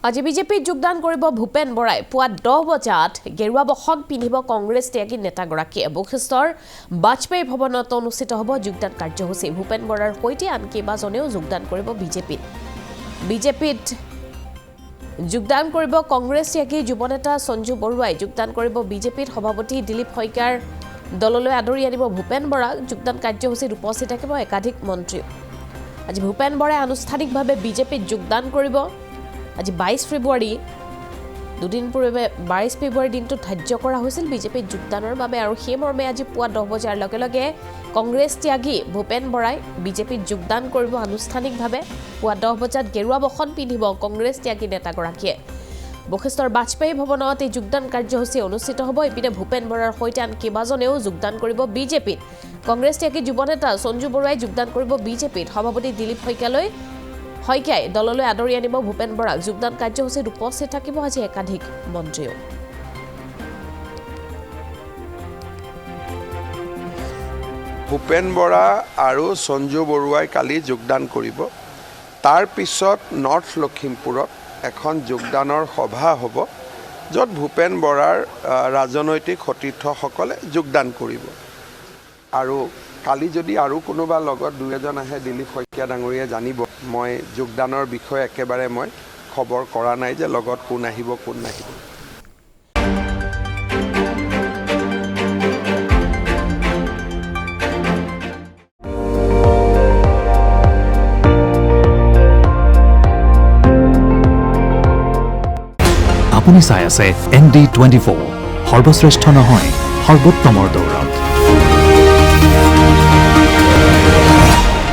আজি বিজেপিত যোগদান কৰিব ভূপেন বৰাই পুৱা 10 বজাত গেৰুৱা বসন পিন্ধিব কংগ্ৰেছ ত্যাগী নেতাগৰাকীয়ে বশিষ্ঠৰ বাজপেয়ী ভৱনত অনুষ্ঠিত হ'ব যোগদান কাৰ্যসূচী ভূপেন বৰাৰ সৈতে আন কেইবাজনেও যোগদান কৰিব বিজেপিত যোগদান কৰিব কংগ্ৰেছ ত্যাগী যুৱনেতা সঞ্জু বৰুৱাই যোগদান কৰিব বিজেপিত সভাপতি দিলীপ শইকীয়াৰ দললৈ আদৰি আনিব ভূপেন বৰাক যোগদান কাৰ্যসূচীত উপস্থিত থাকিব একাধিক মন্ত্ৰী আজি ভূপেন বৰাই আনুষ্ঠানিকভাৱে বিজেপিত যোগদান কৰিব আজি 22 ফেব্ৰুৱাৰী দুদিন পূৰ্বে 22 ফেব্ৰুৱাৰী দিনটো ধাৰ্য কৰা হৈছিল বিজেপিত যোগদানৰ বাবে আৰু সেই মৰ্মে আজি পুৱা 10 বজাৰ লগে লগে কংগ্ৰেছ ত্যাগী ভূপেন বৰাই বিজেপিত যোগদান কৰিব আনুষ্ঠানিকভাৱে পুৱা 10 বজাত গেৰুৱা বসন পিন্ধিব কংগ্ৰেছ ত্যাগী নেতাগৰাকীয়ে বশিষ্ঠৰ বাজপেয়ী ভৱনত এই যোগদান কাৰ্যসূচী অনুষ্ঠিত হ'ব ইপিনে ভূপেন বৰাৰ সৈতে আন কেইবাজনেও যোগদান কৰিব বিজেপিত কংগ্ৰেছ ত্যাগী যুৱনেতা সঞ্জু বৰুৱাই যোগদান কৰিব বিজেপিত সভাপতি দিলীপ শইকীয়াই দললৈ আদৰি আনিব ভূপেন বৰাক যোগদান কাৰ্যসূচীত উপস্থিত থাকিব আজি একাধিক মন্ত্ৰীও ভূপেন বৰা আৰু সঞ্জু বৰুৱাই কালি যোগদান কৰিব তাৰ পিছত নৰ্থ লখিমপুৰত এখন যোগদানৰ সভা হ'ব য'ত ভূপেন বৰাৰ ৰাজনৈতিক সতীৰ্থসকলে যোগদান কৰিব আৰু কালি যদি আৰু কোনোবা লগত দুই এজন আহে দিলীপ শইকীয়া ডাঙৰীয়া জানিব মই যোগদানৰ বিষয়ে একেবাৰে মই খবৰ কৰা নাই যে লগত কোন আহিব কোন নাহিব আপুনি চাই আছে ND24 সৰ্বশ্ৰেষ্ঠ নহয় সৰ্বোত্তমৰ দৌৰা